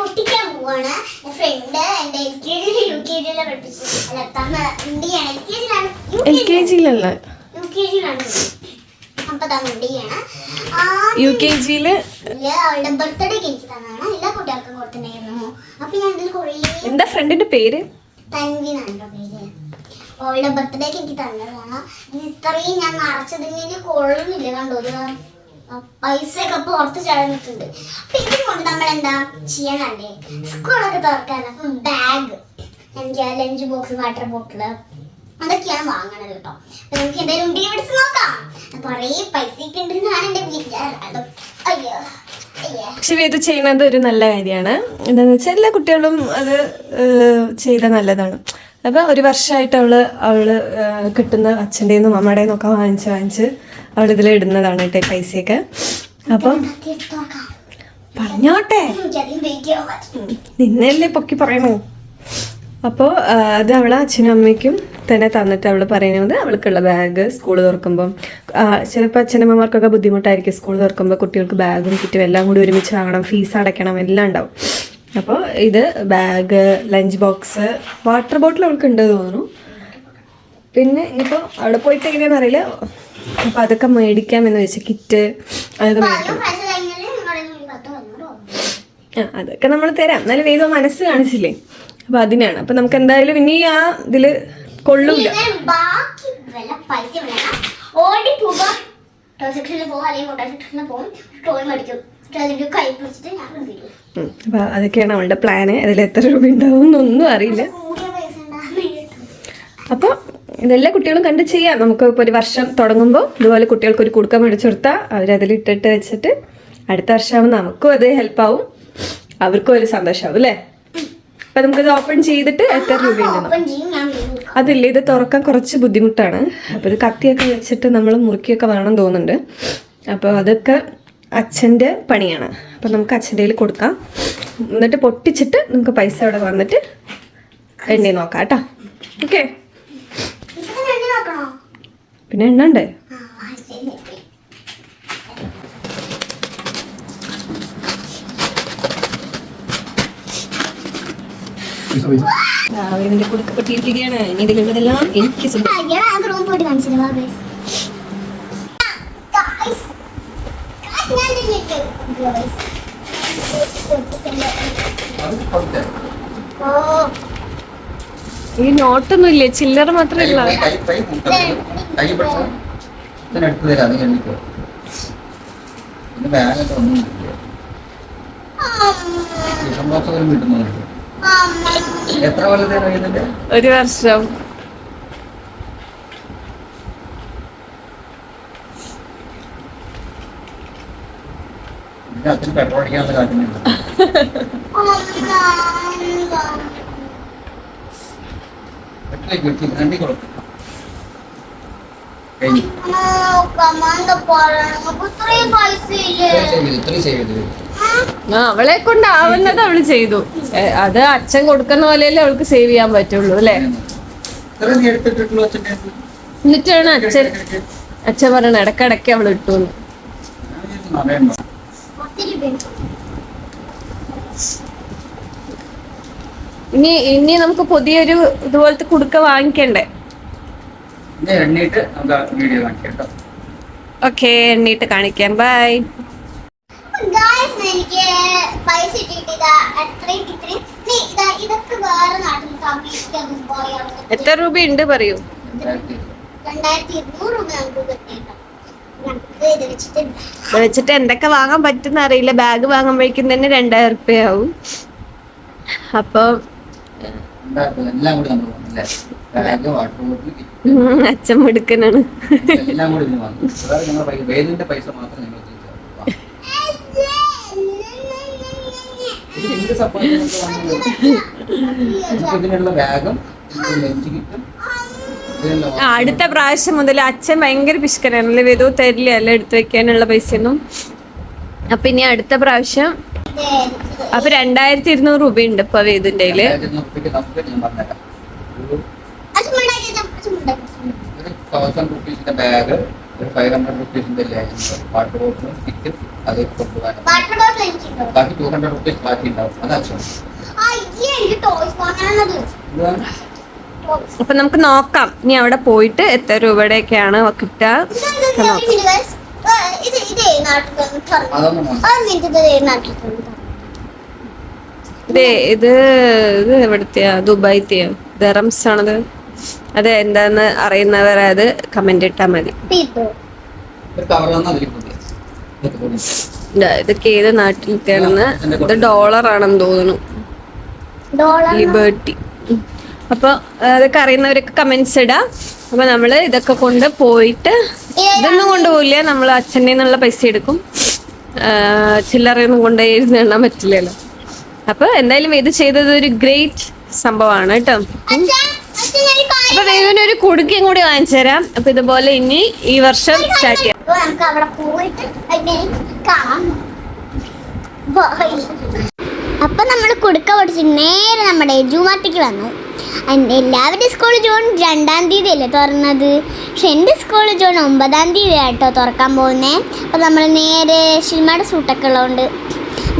പൊട്ടിക്കാൻ പോവാണ്. ഫ്രണ്ട് എന്റെ LKG പഠിപ്പിച്ചു. LKG-യിലല്ല, UKG-യിലാണ്. അപ്പൊ തന്നിയാണ് UKG-യില് അവളുടെ ബർത്ത്ഡേക്ക് എനിക്ക് തന്നാണ്. എല്ലാ കുട്ടികൾക്കും കൊടുത്തിട്ടുണ്ടായിരുന്നു. അപ്പൊ ഞാൻ ഇതിൽ കുറേ. എന്താ ഫ്രണ്ടിന്റെ പേര്? തൻവി എന്നാണ് പേര്. അവളുടെ ബർത്ത്ഡേക്ക് എനിക്ക് തന്നതാണ്. ഇത്രയും ഞാൻ നിറച്ചതിന് കൊള്ളുന്നില്ല, കണ്ടോ? പൈസ ഒക്കെ പുറത്ത് ചടഞ്ഞിട്ടുണ്ട്. അപ്പൊ ഇതും കൊണ്ട് നമ്മൾ എന്താ ചെയ്യാനല്ലേ, സ്കൂളൊക്കെ തുറക്കാൻ. അപ്പൊ ബാഗ്, എനിക്ക് ലഞ്ച് ബോക്സ്, വാട്ടർ ബോട്ടില് അതൊക്കെയാണ് വാങ്ങണത് കേട്ടോ. അപ്പൊ നമുക്ക് എന്തായാലും ഉണ്ടി പിടിച്ച് നോക്കാം. കുറേ പൈസ ഒക്കെ ഉണ്ട് എന്നാണ് എന്റെ വിചാരം. അയ്യോ പക്ഷെ ഇത് ചെയ്യുന്നത് ഒരു നല്ല കാര്യമാണ്. എന്താന്ന് വെച്ചാൽ എല്ലാ കുട്ടികളും അത് ചെയ്ത നല്ലതാണ്. അപ്പൊ ഒരു വർഷമായിട്ട് അവള് കിട്ടുന്ന അച്ഛൻ്റെ നിന്നും അമ്മയുടെ നിന്നൊക്കെ വാങ്ങിച്ച് അവളിതിൽ ഇടുന്നതാണ് കേട്ടോ ഈ പൈസയൊക്കെ. അപ്പം പറഞ്ഞോട്ടെ, നിന്നല്ലേ പൊക്കി പറയണോ. അപ്പോൾ അത് അവളെ അച്ഛനും അമ്മയ്ക്കും തന്നെ തന്നിട്ട് അവൾ പറയുന്നത് അവൾക്കുള്ള ബാഗ് സ്കൂൾ തുറക്കുമ്പം ചിലപ്പോൾ അച്ഛനമ്മമാർക്കൊക്കെ ബുദ്ധിമുട്ടായിരിക്കും സ്കൂൾ തുറക്കുമ്പോൾ കുട്ടികൾക്ക് ബാഗും കിറ്റും എല്ലാം കൂടി ഒരുമിച്ച് വാങ്ങണം, ഫീസ് അടയ്ക്കണം, എല്ലാം ഉണ്ടാവും. അപ്പോൾ ഇത് bag, lunch box, water bottle അവൾക്ക് ഉണ്ട് തോന്നുന്നു. പിന്നെ ഇനിയിപ്പോൾ അവിടെ പോയിട്ട് എങ്ങനെയാണെന്ന് അറിയില്ല. അപ്പം അതൊക്കെ മേടിക്കാമെന്ന് വെച്ച് കിറ്റ് അതൊക്കെ മേടിക്കാം. അതൊക്കെ നമ്മൾ തരാം, എന്നാലും വേഗം മനസ്സ് കാണിച്ചില്ലേ. അപ്പം അതിനാണ്. അപ്പം നമുക്ക് എന്തായാലും ഇനി ആ ഇതിൽ കൊള്ളൂല. അപ്പൊ അതൊക്കെയാണ് അവളുടെ പ്ലാന്. അതിൽ എത്ര രൂപ ഉണ്ടാവും എന്നൊന്നും അറിയില്ല. അപ്പോൾ ഇതെല്ലാ കുട്ടികളും കണ്ട് ചെയ്യാം. നമുക്ക് ഇപ്പോൾ ഒരു വർഷം തുടങ്ങുമ്പോൾ ഇതുപോലെ കുട്ടികൾക്ക് ഒരു കുടുക്ക മേടിച്ചു കൊടുത്താൽ അവരതിലിട്ടിട്ട് വെച്ചിട്ട് അടുത്ത വർഷമാകുമ്പോൾ നമുക്കും അത് ഹെൽപ്പാവും, അവർക്കും ഒരു സന്തോഷമാവും അല്ലേ. അപ്പം നമുക്കത് ഓപ്പൺ ചെയ്തിട്ട് എത്ര രൂപയുണ്ടെന്ന് അതില്ല. ഇത് തുറക്കാൻ കുറച്ച് ബുദ്ധിമുട്ടാണ്. അപ്പോൾ ഇത് കത്തിയൊക്കെ വെച്ചിട്ട് നമ്മൾ മുറുക്കിയൊക്കെ വേണം തോന്നുന്നുണ്ട്. അപ്പോൾ അതൊക്കെ അച്ഛൻ്റെ പണിയാണ്. അപ്പം നമുക്ക് അച്ഛൻ്റെ കയ്യിൽ കൊടുക്കാം. എന്നിട്ട് പൊട്ടിച്ചിട്ട് നമുക്ക് പൈസ അവിടെ വന്നിട്ട് എണ്ണി നോക്കാം കേട്ടോ. ഓക്കെ, പിന്നെ എണ്ണ ഉണ്ട്. ഇതിന്റെ കുടുക്ക പൊട്ടിയിരിക്കുകയാണ്. ഇനി ഇതിലുള്ളതെല്ലാം എനിക്ക് ഈ നോട്ടൊന്നും ഇല്ലേ, ചില്ലറ മാത്രമേ ഉള്ളൂ. ഒരു വർഷം. അവളെ കൊണ്ടാവുന്നത് അവള് ചെയ്തു. അത് അച്ഛൻ കൊടുക്കുന്ന പോലെയല്ലേ അവൾക്ക് സേവ് ചെയ്യാൻ പറ്റുള്ളൂ അല്ലേ. എന്നിട്ടാണ് അച്ഛൻ പറയണ ഇടക്കിടക്ക് അവൾ ഇട്ടു. ഇനി നമുക്ക് പുതിയൊരു ഇതുപോലത്തെ കുടുക്ക വാങ്ങിക്കണ്ടേ. ഓക്കെ, എണ്ണീട്ട് കാണിക്കാം. ബൈ. എനിക്ക് പൈസ എത്ര രൂപയുണ്ട് പറയൂ. 2200 രൂപ വെച്ചിട്ട് എന്തൊക്കെ വാങ്ങാൻ പറ്റുന്ന അറിയില്ല. ബാഗ് വാങ്ങുമ്പോഴേക്കും തന്നെ 2000 രൂപയാവും. അപ്പൊ അച്ഛൻ മിടുക്കനാണ്. അടുത്ത പ്രാവശ്യം മുതൽ അച്ഛൻ ഭയങ്കര പിശുക്കനാണല്ലേ, വേദോ തരില്ല അല്ല എടുത്തു വെക്കാനുള്ള പൈസയൊന്നും. അപ്പൊ ഇനി അടുത്ത പ്രാവശ്യം അപ്പൊ 2200 രൂപയുണ്ട് ഇപ്പൊ വേദിന്റെ കയ്യില്. ₹1000 ബാഗ്, 500 വാട്ടർ ബോട്ടിൽ, അത് കൊണ്ടുപോകാൻ വാട്ടർ ബോട്ടിൽ എനിക്കുണ്ടോ ബാക്കി 200 റുപ്പീസ് ബാക്കി ഉണ്ടാവും അതാവശ്യം അയ്യേ എനിക്ക് ടോയ്സ് വാങ്ങാനുള്ളത് അപ്പൊ നമുക്ക് നോക്കാം ഇനി അവിടെ പോയിട്ട് എത്ര രൂപയുടെയൊക്കെയാണ് കിട്ടുക എന്ന് നോക്കാം. ഇത് നാട്ടിൽ അതൊന്നും വേണ്ട. നാട്ടിൽ ഇത് എവിടത്തെയാ ദുബായിത്തെയോ ദറംസ് ആണത്. അത് എന്താന്ന് അറിയുന്നവരെ അത് കമന്റ് ഇട്ടാ മതി. ഒരു കവർ വന്നാൽ അതിൽ കൊണ്ടുപോയി ഇതൊക്കെ കൊണ്ടുപോയി. ഇതൊക്കെ ഏത് നാട്ടിലത്തെയാണെന്ന്. ഇത് ഡോളർ ആണെന്ന് തോന്നുന്നു. ലിബർട്ടി. അപ്പൊ അതൊക്കെ അറിയുന്നവരൊക്കെ കമന്റ്സ് ഇടാം. അപ്പൊ നമ്മള് ഇതൊക്കെ കൊണ്ട് പോയിട്ട് ഇതൊന്നും കൊണ്ടുപോയില്ല, നമ്മൾ അച്ഛൻ്റെ നിന്നുള്ള പൈസ എടുക്കും. ചില്ലറയൊന്നും കൊണ്ടുപോയി എണ്ണാൻ പറ്റില്ലല്ലോ. അപ്പൊ എന്തായാലും ഇത് ചെയ്തത് ഒരു ഗ്രേറ്റ് സംഭവമാണ് കേട്ടോ. അപ്പൊ വേഗനൊരു കുടുക്കയും കൂടി വാങ്ങിച്ചു തരാം. അപ്പൊ ഇതുപോലെ ഇനി ഈ വർഷം സ്റ്റാർട്ട് ചെയ്യാം. നമുക്ക് അവിടെ പോയിട്ട് കാണാം. അപ്പൊ നമ്മൾ കുടുക്ക പൊടിച്ച് നേരെ നമ്മുടെ ജൂമാട്ടിക്ക് വന്നു. എല്ലാവരുടെ സ്കൂൾ ജൂൺ 2-ാം തീയതി അല്ലേ തുറന്നത്, പക്ഷെ എൻ്റെ സ്കൂൾ ജൂൺ 9-ാം തീയതി ആട്ടോ തുറക്കാൻ പോകുന്നത്. അപ്പോൾ നമ്മൾ നേരെ ഷിൽമയുടെ സൂട്ടൊക്കെ ഉള്ളതുകൊണ്ട്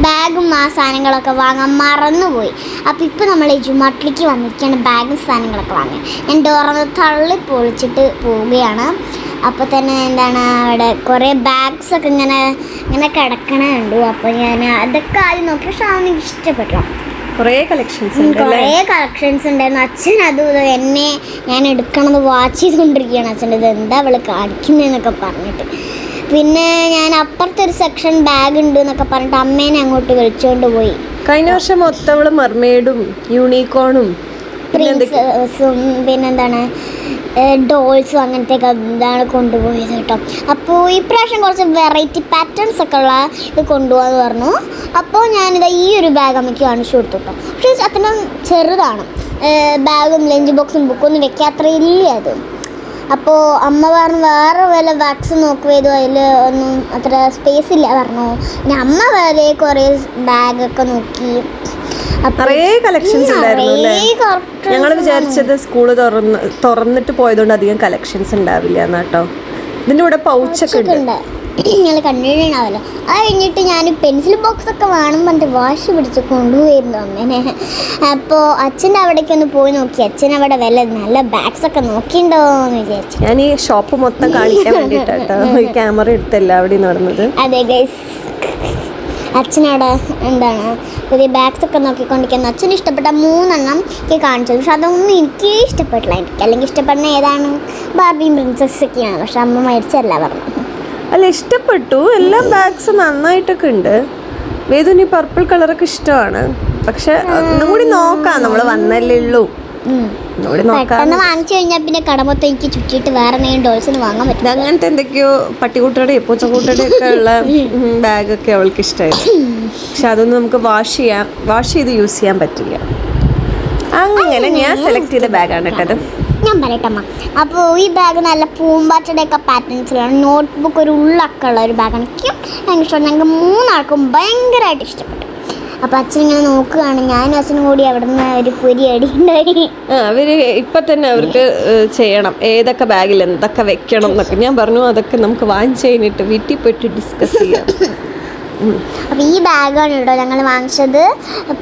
ബാഗും ആ സാധനങ്ങളൊക്കെ വാങ്ങാൻ മറന്നുപോയി. അപ്പോൾ ഇപ്പോൾ നമ്മൾ ഈ ജുമാട്ടിലേക്ക് വന്നിരിക്കുകയാണ് ബാഗും സാധനങ്ങളൊക്കെ വാങ്ങാൻ. ഞാൻ ഡോറന്ന് തള്ളി പൊളിച്ചിട്ട് പോവുകയാണ്. അപ്പോൾ തന്നെ എന്താണ് അവിടെ കുറേ ബാഗ്സൊക്കെ ഇങ്ങനെ കിടക്കണുണ്ട്. അപ്പോൾ ഞാൻ അതൊക്കെ ആദ്യം നോക്കി, പക്ഷെ അതൊന്നും എനിക്ക് ഇഷ്ടപ്പെട്ടില്ല. കുറേ കളക്ഷൻസ് ഉണ്ടായിരുന്നു. അച്ഛൻ അതും എന്നെ ഞാൻ എടുക്കണത് വാച്ച് ചെയ്തുകൊണ്ടിരിക്കുകയാണ്. അച്ഛൻ്റെ ഇത് എന്താ അവള് കാണിക്കുന്നതെന്നൊക്കെ പറഞ്ഞിട്ട്. പിന്നെ ഞാൻ അപ്പുറത്തെ ഒരു സെക്ഷൻ ബാഗ് ഉണ്ട് എന്നൊക്കെ പറഞ്ഞിട്ട് അമ്മേനെ അങ്ങോട്ട് വിളിച്ചുകൊണ്ട് പോയി. കഴിഞ്ഞ വർഷം മൊത്തം മെർമെയ്ഡും യൂണിക്കോണും പ്രിൻസസും പിന്നെന്താണ് ഡോൾസും അങ്ങനത്തെയൊക്കെ എന്താണ് കൊണ്ടുപോയത് കേട്ടോ. അപ്പോൾ ഈ പ്രാവശ്യം കുറച്ച് വെറൈറ്റി പാറ്റേൺസ് ഒക്കെ ഉള്ള ഇത് കൊണ്ടുപോകാമെന്ന് പറഞ്ഞു. അപ്പോൾ ഞാനിത് ഈ ഒരു ബാഗ് അമ്മയ്ക്ക് കാണിച്ചു കൊടുത്തു കേട്ടോ. പക്ഷേ അത്ര ചെറുതാണ്. ബാഗും ലഞ്ച് ബോക്സും ബുക്കൊന്നും വെക്കാത്രയില്ല അത്. അപ്പോൾ അമ്മ പറഞ്ഞു വേറെ വല്ല വാക്സ് നോക്കുകയോ അതിൽ ഒന്നും അത്ര സ്പേസ് ഇല്ല പറഞ്ഞു. പിന്നെ അമ്മ വേറെ കുറേ ബാഗൊക്കെ നോക്കി. കുറേ കളക്ഷൻസ് ഉണ്ടായിരുന്നു. ഞങ്ങൾ വിചാരിച്ചത് സ്കൂള് തുറന്നിട്ട് പോയതുകൊണ്ട് അധികം കളക്ഷൻസ് ഉണ്ടാവില്ല എന്നാട്ടോ. ഇതിൻ്റെ കൂടെ പൗച്ചൊക്കെ ഉണ്ട്. നിങ്ങൾ കണ്ടിട്ടുണ്ടാവല്ലോ. അത് കഴിഞ്ഞിട്ട് ഞാൻ പെൻസിൽ ബോക്സ് ഒക്കെ വേണം പറഞ്ഞിട്ട് വാശി പിടിച്ച് കൊണ്ടുപോയിരുന്നു അമ്മേനെ. അപ്പോൾ അച്ഛൻ്റെ അവിടേക്കൊന്ന് പോയി നോക്കി. അച്ഛൻ അവിടെ നല്ല ബാഗ്സ് ഒക്കെ നോക്കിയിട്ടുണ്ടോ എന്ന് വിചാരിച്ചു. ഞാൻ ഈ ഷോപ്പ് മൊത്തം കാണിക്കാൻ വേണ്ടിയിട്ടോ ഈ ക്യാമറ എടുത്തല്ല അവിടെ നടന്നത്. അതെ ഗൈസ്, അച്ഛനവിടെ എന്താണ് പുതിയ ബാഗ്സ് ഒക്കെ നോക്കിക്കൊണ്ടിരിക്കുന്നു. അച്ഛന് ഇഷ്ടപ്പെട്ട 3 എനിക്ക് കാണിച്ചത്. പക്ഷെ അതൊന്നും എനിക്ക് ഇഷ്ടപ്പെട്ടില്ല. എനിക്ക് അല്ലെങ്കിൽ ഇഷ്ടപ്പെടുന്ന ഏതാണ് ബാർബിയും പ്രിൻസസ്സൊക്കെയാണ്. പക്ഷെ അമ്മ മരിച്ചല്ല പറഞ്ഞു. അല്ല, ഇഷ്ടപ്പെട്ടു. എല്ലാ ബാഗ്സും നന്നായിട്ടൊക്കെ ഉണ്ട്. വേദുനി പർപ്പിൾ കളറൊക്കെ ഇഷ്ടമാണ്. പക്ഷെ ഒന്നും കൂടി നോക്കാം, നമ്മൾ വന്നല്ലേ ഉള്ളൂ. പെട്ടെന്ന് വാങ്ങിച്ചു കഴിഞ്ഞാൽ പിന്നെ കട മൊത്തം എനിക്ക് ചുറ്റിയിട്ട് വേറെ എന്തെങ്കിലും ഡോൾസിന് വാങ്ങാൻ പറ്റില്ല. അങ്ങനത്തെ എന്തൊക്കെയോ പട്ടിക്കുട്ടയുടെ പൂച്ചക്കൂട്ടയുടെ ഒക്കെ ഉള്ള ബാഗൊക്കെ അവൾക്ക് ഇഷ്ടമായിരുന്നു. പക്ഷെ അതൊന്നും നമുക്ക് വാഷ് ചെയ്ത് യൂസ് ചെയ്യാൻ പറ്റില്ല. അങ്ങനെ ഞാൻ സെലക്ട് ചെയ്ത ബാഗാണ് കേട്ടത്. ഞാൻ പറയട്ടമ്മ. അപ്പോൾ ഈ ബാഗ് നല്ല പൂമ്പാറ്റയുടെയൊക്കെ പാറ്റേൺസിലാണ്. നോട്ട്ബുക്ക് ഒരു ഉള്ളൊക്കെ ഉള്ള ഒരു ബാഗാണ്. എനിക്കും ഭയങ്കര ഇഷ്ടമാണ്. ഞങ്ങൾക്ക് 3 ആൾക്കും ഭയങ്കരമായിട്ട് ഇഷ്ടപ്പെട്ടു. അപ്പോൾ അച്ഛനിങ്ങനെ നോക്കുകയാണ്. ഞാനും അച്ഛനും കൂടി അവിടെ നിന്ന് ഒരു പൊരി അടി ഉണ്ടായി. അവര് ഇപ്പൊ തന്നെ അവർക്ക് ചെയ്യണം ഏതൊക്കെ ബാഗിൽ എന്തൊക്കെ വെക്കണം എന്നൊക്കെ. ഞാൻ പറഞ്ഞു അതൊക്കെ നമുക്ക് വാങ്ങിച്ചു കഴിഞ്ഞിട്ട് വീട്ടിൽ പോയിട്ട് ഡിസ്കസ് ചെയ്യാം. അപ്പോൾ ഈ ബാഗാണ് കേട്ടോ ഞങ്ങൾ വാങ്ങിച്ചത്.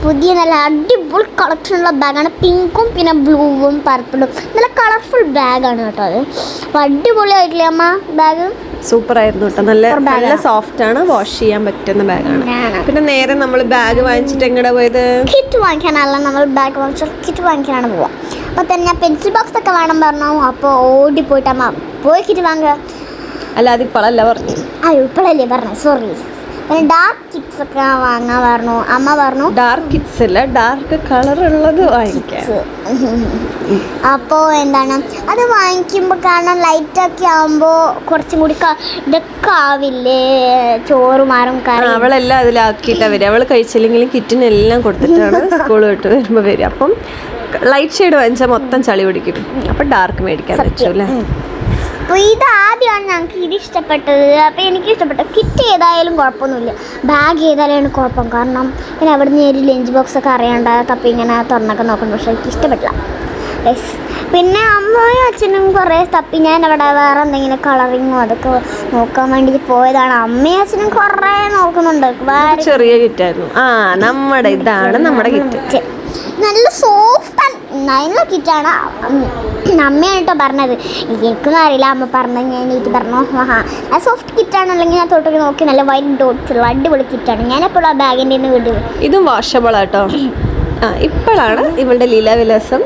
പുതിയ നല്ല അടിപൊളി കളക്ഷനുള്ള ബാഗാണ്. പിങ്കും പിന്നെ ബ്ലൂവും പർപ്പിളും നല്ല കളർഫുൾ ബാഗാണ് കേട്ടോ അത്. അപ്പോൾ അടിപൊളിയായിട്ടില്ലേ അമ്മ ബാഗ്? സൂപ്പറായിരുന്നു കേട്ടോ. നല്ല സോഫ്റ്റ് ആണ്, വാഷ് ചെയ്യാൻ പറ്റുന്ന ബാഗാണ്. പിന്നെ നേരെ നമ്മൾ ബാഗ് വാങ്ങിച്ചിട്ട് എങ്ങടെ പോയത്? കിറ്റ് വാങ്ങിക്കാനല്ല, നമ്മൾ ബാഗ് വാങ്ങിച്ചാൽ കിറ്റ് വാങ്ങിക്കാനാണ് പോവുക. അപ്പോൾ തന്നെ ഞാൻ പെൻസിൽ ബോക്സ് ഒക്കെ വേണം പറഞ്ഞു. അപ്പോൾ ഓടിപ്പോയിട്ട് അമ്മ പോയി കിറ്റ് വാങ്ങുക. അല്ല, അതിപ്പോഴല്ല പറഞ്ഞു. ഇപ്പോഴല്ലേ പറഞ്ഞു, സോറി. പിന്നെ ഡാർക്ക് കിറ്റ്സ് ഒക്കെ വാങ്ങാൻ പറഞ്ഞു. അമ്മ പറഞ്ഞു ഡാർക്ക് കിറ്റ്സ് അല്ല, ഡാർക്ക് കളർ ഉള്ളത് വാങ്ങിക്കാം. അപ്പോൾ എന്താണ് അത് വാങ്ങിക്കുമ്പോൾ കാരണം ലൈറ്റൊക്കെ ആകുമ്പോൾ കുറച്ചും കൂടി ഇതൊക്കെ ആവില്ലേ, ചോറുമാറും കറി. അവളെല്ലാം അതിലാക്കിയിട്ടാണ് വരിക. അവൾ കഴിച്ചില്ലെങ്കിലും കിറ്റിനെല്ലാം കൊടുത്തിട്ടാണ് സ്കൂൾ വിട്ട് വരുമ്പോൾ വരിക. അപ്പം ലൈറ്റ് ഷെയ്ഡ് വാങ്ങിച്ചാൽ മൊത്തം ചളി പിടിക്കും. അപ്പം ഡാർക്ക് മേടിക്കാൻ പറ്റും അല്ലേ. അപ്പോൾ ഇത് ആദ്യമാണ് ഞങ്ങൾക്ക് ഇത് ഇഷ്ടപ്പെട്ടത്. അപ്പോൾ എനിക്ക് ഇഷ്ടപ്പെട്ടു. കിറ്റ് ഏതായാലും കുഴപ്പമൊന്നുമില്ല, ബാഗ് ഏതായാലും കുഴപ്പം. കാരണം പിന്നെ അവിടെ നിന്ന് ഒരു ലഞ്ച് ബോക്സൊക്കെ അറിയാണ്ട് തപ്പി ഇങ്ങനെ തുറന്നൊക്കെ നോക്കണം. പക്ഷേ എനിക്ക് ഇഷ്ടപ്പെട്ടില്ല. യെസ്, പിന്നെ അമ്മയും അച്ഛനും കുറേ തപ്പി. ഞാൻ അവിടെ വേറെ എന്തെങ്കിലും കളറിങ്ങോ അതൊക്കെ നോക്കാൻ വേണ്ടി പോയതാണ്. അമ്മയും അച്ഛനും കുറേ നോക്കുന്നുണ്ട്. ചെറിയ കിറ്റായിരുന്നു. ഇതാണ് നമ്മുടെ കിറ്റ്. നല്ല സോഫ്റ്റ് നല്ല കിറ്റാണ്. അമ്മയാണ് കേട്ടോ പറഞ്ഞത്, എനിക്കൊന്നും അറിയില്ല. അമ്മ പറഞ്ഞത് ഞാൻ എനിക്ക് പറഞ്ഞു ആ സോഫ്റ്റ് കിറ്റാണ്. അല്ലെങ്കിൽ ഞാൻ തൊട്ടൊക്കെ നോക്കി നല്ല വൈറ്റ് ഡോട്ട്സ് ഉള്ള അടിപൊളി കിറ്റാണ്. ഞാനെപ്പോഴും ആ ബാഗിൻ്റെ നിന്ന് വിടും. ഇതും വാഷബിൾ ആട്ടോ. ഇപ്പോഴാണ് ഇവളുടെ ലീലാവിലാസം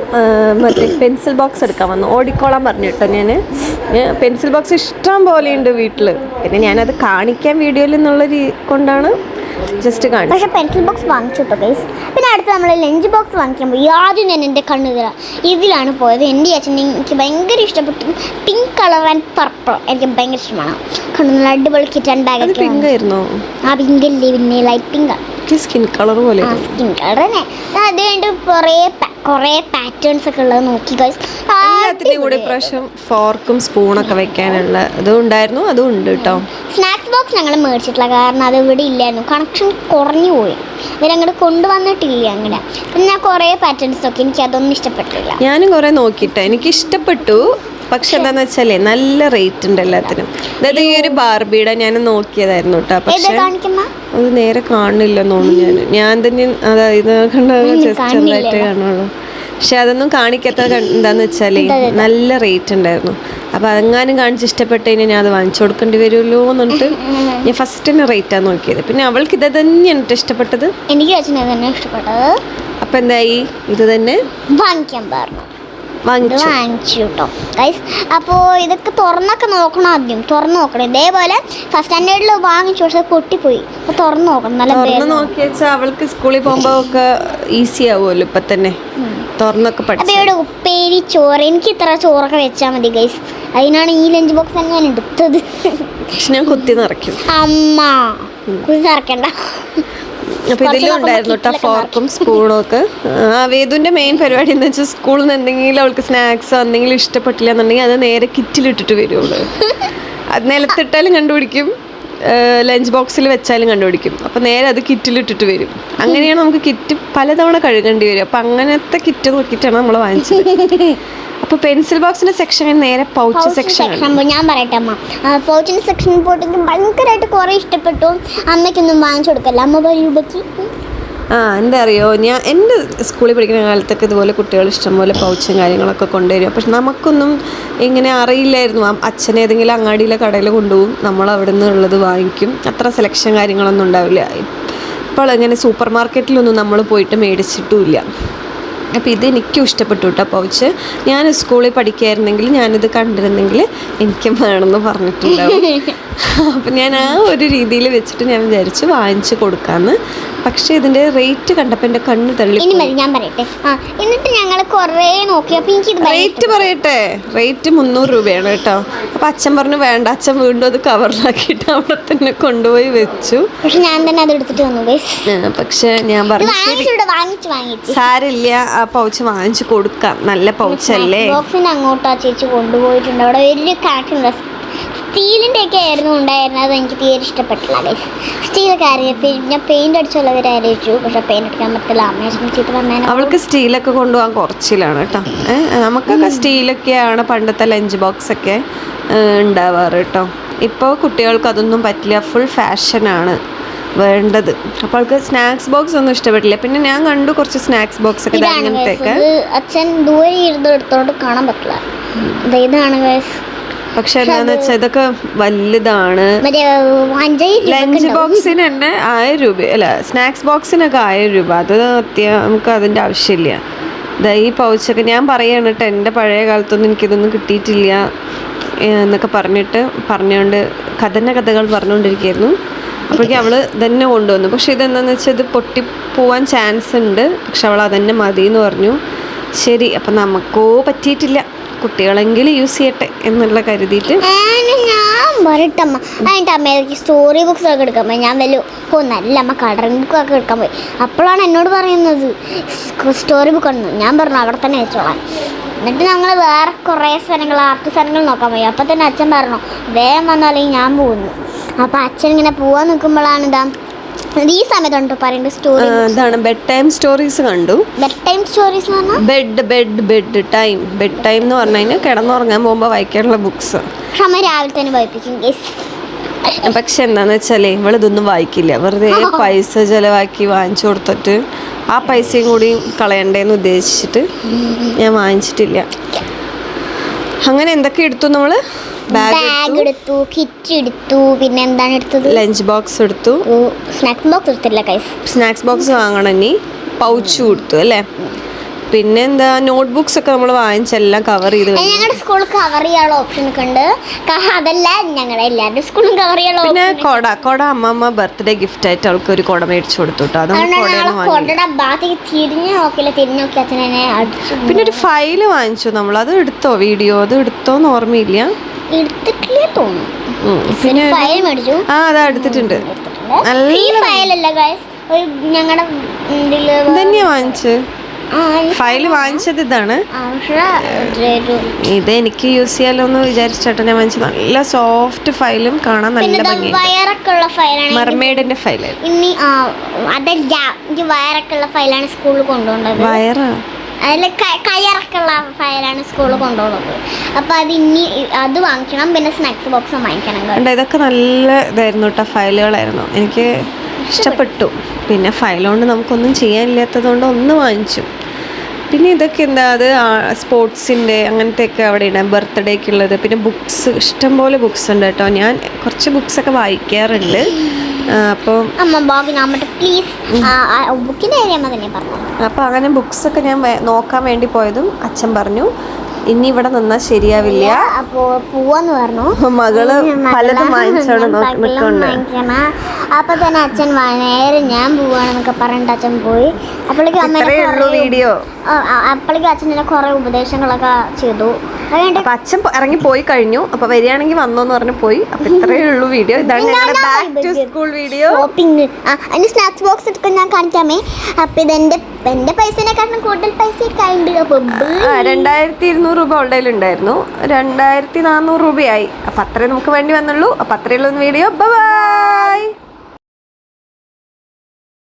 മറ്റേ പെൻസിൽ ബോക്സ് എടുക്കാൻ വന്നു. ഓടിക്കോളാൻ പറഞ്ഞു കേട്ടോ. ഞാൻ പെൻസിൽ ബോക്സ് ഇഷ്ടം പോലെയുണ്ട് വീട്ടിൽ. പിന്നെ ഞാനത് കാണിക്കാൻ വീഡിയോയിൽ എന്നുള്ളൊരു കൊണ്ടാണ് ജസ്റ്റ് കാണിച്ചു. പക്ഷേ പെൻസിൽ ബോക്സ് വാങ്ങിച്ചു കേട്ടോ ഗൈസ്. പിന്നെ അടുത്ത് നമ്മൾ ലഞ്ച് ബോക്സ് വാങ്ങിക്കാൻ പോയി. ആദ്യം ഞാൻ എൻ്റെ കണ്ണ് ഇതിലാണ് പോയത്. എൻ്റെ അച്ഛൻ എനിക്ക് ഭയങ്കര ഇഷ്ടപ്പെട്ടു. പിങ്ക് കളർ ആൻഡ് പർപ്പിൾ എനിക്ക് ഭയങ്കര ഇഷ്ടമാണ്. കണ്ണു അടിപൊളി കിറ്റാൻ ബാഗ്. പിങ്ക് ആയിരുന്നോ? ആ പിങ്ക് അല്ലേ, പിന്നെ ലൈറ്റ് പിങ്ക് സ്കിൻ കളർ പോലെ. സ്കിൻ കളർ തന്നെ. അത് കഴിഞ്ഞിട്ട് കുറേ പാറ്റേൺസ് ഒക്കെ ഉള്ളത് നോക്കി ഗൈസ്. എല്ലാത്തിൻ്റെയും കൂടെ ഇപ്രാവശ്യം ഫോർക്കും സ്പൂണൊക്കെ വെക്കാനുള്ള അതും ഉണ്ടായിരുന്നു. അതും ഉണ്ട് കേട്ടോ. സ്നാക്സ് ബോക്സ് ഞങ്ങൾ മേടിച്ചിട്ടില്ല, കാരണം അത് ഇവിടെ ഇല്ലായിരുന്നു. കണക്ഷൻ കുറഞ്ഞു പോയി. ഇവരങ്ങോട്ട് കൊണ്ടുവന്നിട്ടില്ല അങ്ങനെ. പിന്നെ ഞാൻ കുറേ പാറ്റേൺസ് നോക്കി. എനിക്ക് അതൊന്നും ഇഷ്ടപ്പെട്ടില്ല. ഞാനും കുറേ നോക്കിയിട്ട് എനിക്ക് ഇഷ്ടപ്പെട്ടു. പക്ഷെ എന്താന്ന് വെച്ചാലേ നല്ല റേറ്റ് ഉണ്ട് എല്ലാത്തിനും. അതായത് ഈ ഒരു ബാർബിയുടെ ഞാൻ നോക്കിയതായിരുന്നു കേട്ടോ. പക്ഷെ അത് നേരെ കാണില്ലെന്ന് തോന്നുന്നു. ഞാൻ തന്നെ അതായത് ചെറുതായിട്ടേ കാണുള്ളൂ. പക്ഷെ അതൊന്നും കാണിക്കാത്ത എന്താന്ന് വെച്ചാലേ നല്ല റേറ്റ് ഉണ്ടായിരുന്നു. അപ്പോൾ അതെങ്ങാനും കാണിച്ച് ഇഷ്ടപ്പെട്ട് കഴിഞ്ഞാൽ ഞാൻ അത് വാങ്ങിച്ചു കൊടുക്കേണ്ടി വരുമല്ലോ എന്നിട്ട് ഞാൻ ഫസ്റ്റ് തന്നെ റേറ്റാണ് നോക്കിയത്. പിന്നെ അവൾക്ക് ഇത് തന്നെയാണ് ഇഷ്ടപ്പെട്ടത്. എനിക്ക് തന്നെ ഇഷ്ടപ്പെട്ടത്. അപ്പം എന്തായി, ഇത് തന്നെ വാങ്ങിക്കാൻ പറഞ്ഞു. വാങ്ങിച്ചു കേട്ടോ ഗൈസ്. അപ്പോൾ ഇതൊക്കെ തുറന്നൊക്കെ നോക്കണം. ആദ്യം തുറന്ന് നോക്കണം. ഇതേപോലെ ഫസ്റ്റ് സ്റ്റാൻഡേർഡിൽ വാങ്ങിച്ചു പക്ഷെ പൊട്ടിപ്പോയി. അപ്പോൾ തുറന്ന് നോക്കണം. നല്ല നോക്കി വെച്ചാൽ അവൾക്ക് സ്കൂളിൽ പോകുമ്പോൾ ഒക്കെ ഈസി ആവുമല്ലോ ഇപ്പം തന്നെ തുറന്നൊക്കെ പഠിച്ചു. അപ്പോൾ ഇവിടെ ഉപ്പേരി ചോറ്, എനിക്ക് ഇത്ര ചോറൊക്കെ വെച്ചാൽ മതി ഗൈസ്. അതിനാണ് ഈ ലഞ്ച് ബോക്സ് തന്നെ ഞാൻ എടുത്തത്. പക്ഷെ ഞാൻ കുത്തി നിറയ്ക്കും. അമ്മ കുത്തി നിറയ്ക്കണ്ട. അപ്പോൾ ഇതിലും ഉണ്ടായിരുന്നു കേട്ടോ ഫോർക്കും സ്പൂണും ഒക്കെ. വേദുവിൻ്റെ മെയിൻ പരിപാടി എന്ന് വെച്ചാൽ സ്കൂളിൽ നിന്ന് എന്തെങ്കിലും അവൾക്ക് സ്നാക്സോ എന്തെങ്കിലും ഇഷ്ടപ്പെട്ടില്ല എന്നുണ്ടെങ്കിൽ അത് നേരെ കിറ്റിലിട്ടിട്ട് വരുള്ളൂ. അത് നിലത്തിട്ടാലും കണ്ടുപിടിക്കും, ലഞ്ച് ബോക്സിൽ വെച്ചാലും കണ്ടുപിടിക്കും. അപ്പോൾ നേരെ അത് കിറ്റിലിട്ടിട്ട് വരും. അങ്ങനെയാണ് നമുക്ക് കിറ്റ് പലതവണ കഴുകേണ്ടി വരും. അപ്പോൾ അങ്ങനത്തെ കിറ്റ് നോക്കിയിട്ടാണ് നമ്മൾ വാങ്ങിച്ചത്. അപ്പോൾ പെൻസിൽ ബോക്സിന്റെ സെക്ഷൻ നേരെ പൗച്ച് സെക്ഷൻ. ഞാൻ പറയട്ടെ അമ്മ, പൗച്ചിന്റെ സെക്ഷനിൽ പോയിട്ട് എനിക്ക് ഭയങ്കരമായിട്ട് കുറേ ഇഷ്ടപ്പെട്ടു. അമ്മയ്ക്കൊന്നും വാങ്ങിച്ചു കൊടുക്കല്ല, അമ്മ രൂപയ്ക്ക്. എന്താ അറിയോ, ഞാൻ എൻ്റെ സ്കൂളിൽ പഠിക്കുന്ന കാലത്തൊക്കെ ഇതുപോലെ കുട്ടികൾ ഇഷ്ടംപോലെ പൗച്ചും കാര്യങ്ങളൊക്കെ കൊണ്ടുവരും. പക്ഷെ നമുക്കൊന്നും ഇങ്ങനെ അറിയില്ലായിരുന്നു. അച്ഛനെ ഏതെങ്കിലും അങ്ങാടിയിലെ കടയിൽ കൊണ്ടുപോകും, നമ്മൾ അവിടെ നിന്നുള്ളത് വാങ്ങിക്കും. അത്ര സെലക്ഷൻ കാര്യങ്ങളൊന്നും ഉണ്ടാവില്ല. ഇപ്പോൾ ഇങ്ങനെ സൂപ്പർ മാർക്കറ്റിലൊന്നും നമ്മൾ പോയിട്ട് മേടിച്ചിട്ടുമില്ല. അപ്പോൾ ഇത് എനിക്കും ഇഷ്ടപ്പെട്ടു കേട്ടോ പൗച്ച്. ഞാൻ സ്കൂളിൽ പഠിക്കുകയായിരുന്നെങ്കിൽ ഞാനിത് കണ്ടിരുന്നെങ്കിൽ എനിക്കും വേണമെന്ന് പറഞ്ഞിട്ടുണ്ടാവും. അപ്പം ഞാൻ ആ ഒരു രീതിയിൽ വെച്ചിട്ട് ഞാൻ വിചാരിച്ച് വാങ്ങിച്ച് കൊടുക്കാമെന്ന്. പക്ഷേ ഇതിൻ്റെ റേറ്റ് കണ്ടപ്പോൾ എൻ്റെ കണ്ണ് തള്ളി. ഞാൻ പറയട്ടെ, എന്നിട്ട് ഞങ്ങൾ കുറേ നോക്കി. അപ്പോൾ എനിക്ക് റേറ്റ് പറയട്ടെ, റേറ്റ് 300 രൂപയാണ് കേട്ടോ. അപ്പോൾ അച്ഛൻ പറഞ്ഞു വേണ്ട, അച്ഛൻ വീണ്ടും അത് കവറിലാക്കിയിട്ട് അവിടെ തന്നെ കൊണ്ടുപോയി വെച്ചു. പക്ഷെ ഞാൻ തന്നെ അത് എടുത്തിട്ട് വന്നു. പക്ഷെ ഞാൻ പറഞ്ഞു സാരില്ല, ആ പൗച്ച് വാങ്ങിച്ചു കൊടുക്കാം, നല്ല പൗച്ചല്ലേ. ബോക്സിന് അങ്ങോട്ടാ ചേച്ചി കൊണ്ടുപോയിട്ടുണ്ട്. അവിടെ വലിയ കണക്കുണ്ട്. സ്റ്റീലിൻ്റെ ഒക്കെ ആയിരുന്നു ഉണ്ടായിരുന്നത്. അത് എനിക്ക് തീരെ ഇഷ്ടപ്പെട്ടില്ല ഗൈസ്. സ്റ്റീലൊക്കെ ഞാൻ പെയിന്റ് അടിച്ചുള്ളവരെ ആലോചിച്ചു, പക്ഷെ പെയിന്റ് അടിക്കാൻ പറ്റില്ല. അമ്മേശം ചീത്ത പറഞ്ഞാൽ അവൾക്ക് സ്റ്റീലൊക്കെ കൊണ്ടുപോകാൻ കുറച്ചിലാണ് കേട്ടോ. നമുക്കൊക്കെ സ്റ്റീലൊക്കെയാണ് പണ്ടത്തെ ലഞ്ച് ബോക്സ് ഒക്കെ ഉണ്ടാവാറ് കേട്ടോ. ഇപ്പോൾ കുട്ടികൾക്ക് അതൊന്നും പറ്റില്ല, ഫുൾ ഫാഷനാണ് വേണ്ടത്. അപ്പോൾ അവൾക്ക് സ്നാക്സ് ബോക്സ് ഒന്നും ഇഷ്ടപ്പെട്ടില്ല. പിന്നെ ഞാൻ കണ്ടു കുറച്ച് സ്നാക്സ് ബോക്സ് ഒക്കെ അങ്ങനത്തെയൊക്കെ. അച്ഛൻ ദൂരെ ഇരുന്ന് എടുത്തോണ്ട് കാണാൻ പറ്റില്ല. ഇതാണ് ഗൈസ്. പക്ഷെ എന്താന്ന് വെച്ചാൽ ഇതൊക്കെ വലുതാണ്. ലഞ്ച് ബോക്സിന് തന്നെ 1000 രൂപ, അല്ല സ്നാക്സ് ബോക്സിനൊക്കെ 1000 രൂപ. അത് നമുക്ക് അതിൻ്റെ ആവശ്യമില്ല. ഈ പൗച്ചൊക്കെ ഞാൻ പറയുകയാണ് കേട്ടോ, എൻ്റെ പഴയ കാലത്തൊന്നും എനിക്കിതൊന്നും കിട്ടിയിട്ടില്ല എന്നൊക്കെ പറഞ്ഞുകൊണ്ട് കഥകൾ പറഞ്ഞുകൊണ്ടിരിക്കുകയായിരുന്നു. അപ്പോഴേക്കും അവൾ തന്നെ കൊണ്ടുവന്നു. പക്ഷെ ഇതെന്താണെന്ന് വെച്ചാൽ ഇത് പൊട്ടിപ്പോവാൻ ചാൻസ് ഉണ്ട്. പക്ഷെ അവൾ അതന്നെ മതി എന്ന് പറഞ്ഞു. ശരി, അപ്പം നമുക്കോ പറ്റിയിട്ടില്ല, കുട്ടികളെങ്കിലും യൂസ് ചെയ്യട്ടെ എന്നുള്ള കരുതിയിട്ട് ഞാൻ പറയട്ടമ്മ. അതിൻ്റെ അമ്മയ്ക്ക് സ്റ്റോറി ബുക്സ് ഒക്കെ എടുക്കാൻ പോയി. ഞാൻ നല്ല അമ്മ കളറിംഗ് ബുക്കൊക്കെ എടുക്കാൻ പോയി. അപ്പോഴാണ് എന്നോട് പറയുന്നത് സ്റ്റോറി ബുക്ക് ഉണ്ട്. ഞാൻ പറഞ്ഞു അവിടെ തന്നെ വെച്ചോളാം. എന്നിട്ട് ഞങ്ങൾ വേറെ കുറേ സ്ഥലങ്ങൾ, ആർട്ട് സ്ഥലങ്ങൾ നോക്കാൻ പോയി. അപ്പോൾ തന്നെ അച്ഛൻ പറഞ്ഞു വേഗം വന്നാലും ഞാൻ പോകുന്നു. അപ്പോൾ അച്ഛൻ ഇങ്ങനെ പോവാൻ നിൽക്കുമ്പോഴാണ് ഈ സമയത്തുണ്ടോ പറയുന്നത് സ്റ്റോറി? ഇതാണ് ബെഡ് ടൈം സ്റ്റോറീസ് കണ്ടു. ബെഡ് ടൈം സ്റ്റോറീസ് എന്ന് പറഞ്ഞാൽ ബെഡ് ടൈം എന്ന് പറഞ്ഞു കഴിഞ്ഞാൽ കിടന്നുറങ്ങാൻ പോകുമ്പോൾ വായിക്കാനുള്ള ബുക്സ്. അമ്മ രാവിലെ തന്നെ വായിപ്പിക്കും. പക്ഷെ എന്താന്ന് വെച്ചാലേ ഇവളിതൊന്നും വായിക്കില്ല. വെറുതെ പൈസ ചെലവാക്കി വാങ്ങിച്ചു കൊടുത്തിട്ട് ആ പൈസയും കൂടി കളയണ്ടേന്ന് ഉദ്ദേശിച്ചിട്ട് ഞാൻ വാങ്ങിച്ചിട്ടില്ല. അങ്ങനെ എന്തൊക്കെ എടുത്തു നമ്മള്? ബാഗ് എടുത്തു, കിറ്റ് എടുത്തു, പിന്നെ എന്താണ് എടുത്തത്? ലഞ്ച് ബോക്സ് എടുത്തു. സ്നാക്സ് ബോക്സ് എടുത്തില്ല കൈസ്. സ്നാക്സ് ബോക്സ് വാങ്ങണം. ഇനി പൗച്ച് കൊടുത്തു അല്ലേ. പിന്നെ എന്താ നോട്ട് ബുക്സ് ഒക്കെ നമ്മൾ വാങ്ങിച്ചെല്ലാം കവർ ചെയ്ത്. ഞങ്ങളുടെ സ്കൂൾ കവർ ചെയ്യാനുള്ള ഓപ്ഷൻ ഒക്കെ ഉണ്ട്. അതല്ല ഞങ്ങളുടെ എല്ലാവരുടെ സ്കൂളും കവർ ചെയ്യാനുള്ള. പിന്നെ കൊട അമ്മമ്മ ബർത്ത്ഡേ ഗിഫ്റ്റ് ആയിട്ട് അവൾക്ക് ഒരു കൊട മേടിച്ചു കൊടുത്തു കേട്ടോ. കൊടയുടെ ഭാഗത്തേക്ക് തിരിഞ്ഞു നോക്കി അച്ഛനെ അടിച്ചു. പിന്നെ ഒരു ഫയല് വാങ്ങിച്ചു നമ്മൾ. അത് എടുത്തോ? വീഡിയോ അത് എടുത്തോന്ന് ഓർമ്മയില്ല. എടുത്തിട്ടില്ലേ തോന്നുന്നു. ഫയൽ മേടിച്ചു. അതാ എടുത്തിട്ടുണ്ട്. ഫയലല്ല ഗൈസ്, ഒരു ഞങ്ങളുടെ ഇതന്നെയാ വാങ്ങിച്ചു. ഫയല് വാങ്ങിച്ചത് ഇതാണ്. ഇത് എനിക്ക് യൂസ് ചെയ്യാലോ എന്ന് വിചാരിച്ചിട്ട് ഞാൻ വാങ്ങിച്ചത്. നല്ല സോഫ്റ്റ് ഫയലും കാണാൻ നല്ല ഭംഗിയാണ്. മർമെയ്ഡിന്റെ ഫയല്. ഇനി അതല്ല, വയറൊക്കെയുള്ള ഫയലാണ് സ്കൂളിൽ കൊണ്ടുപോകുന്നത്. വയറാ? അതിൽ കയറൊക്കെയുള്ള ഫയലാണ് സ്കൂളിൽ കൊണ്ടുപോകുന്നത്. അപ്പം അത് വാങ്ങിക്കണം. പിന്നെ സ്നാക്സ് ബോക്സും വാങ്ങിക്കണം. ഇതൊക്കെ നല്ല ഇതായിരുന്നു കേട്ടോ, ഫയലുകളായിരുന്നു. എനിക്ക് ഇഷ്ടപ്പെട്ടു. പിന്നെ ഫയൽ കൊണ്ട് നമുക്കൊന്നും ചെയ്യാനില്ലാത്തത് കൊണ്ട് ഒന്ന് വാങ്ങിച്ചു. പിന്നെ ഇതൊക്കെ എന്താ, അത് സ്പോർട്സിൻ്റെ അങ്ങനത്തെയൊക്കെ അവിടെ ഇടാം, ബർത്ത്ഡേക്കുള്ളത്. പിന്നെ ബുക്സ്, ഇഷ്ടംപോലെ ബുക്സ് ഉണ്ട് കേട്ടോ. ഞാൻ കുറച്ച് ബുക്സൊക്കെ വായിക്കാറുണ്ട്. അപ്പോൾ അങ്ങനെ ബുക്സൊക്കെ ഞാൻ നോക്കാൻ വേണ്ടി പോയതും അച്ഛൻ പറഞ്ഞു ഇനി ഇവിടെ നിന്നാ ശരിയാവില്ല, പോവാന്ന് പറഞ്ഞു. മകള് പലതും വാങ്ങിച്ചാണ് നിൽക്കുന്നുണ്ട്. അപ്പൊ തന്നെ അച്ഛൻ നേരെ ഞാൻ പോവാണെന്നൊക്കെ പറഞ്ഞിട്ട് അച്ഛൻ പോയി. അപ്പോഴേക്കും അച്ഛൻ എന്നെ കുറെ ഉപദേശങ്ങളൊക്കെ ചെയ്തു. അപ്പൊ അച്ഛൻ ഇറങ്ങി പോയി കഴിഞ്ഞു. അപ്പൊ വരികയാണെങ്കിൽ വന്നോന്ന് പറഞ്ഞു പോയി. അപ്പൊ ഇത്രയേ ഉള്ളൂ വീഡിയോ. ഇതാണ് ഞങ്ങളുടെ back to school video. Shopping. അതിന് സ്നാക്സ് ബോക്സ് എടുക്കാൻ ഞാൻ കാണിക്കാമേ. അപ്പൊ ഇതെന്റെ പൈസനെക്കാട്ടും കൂടുതൽ പൈസ 2200 രൂപ അവളുടെ ഉണ്ടായിരുന്നു. 2400 രൂപയായി. അപ്പൊ അത്രേ നമുക്ക് വേണ്ടി വന്നുള്ളൂ. അപ്പൊ അത്രയുള്ള വീഡിയോ. ബൈ.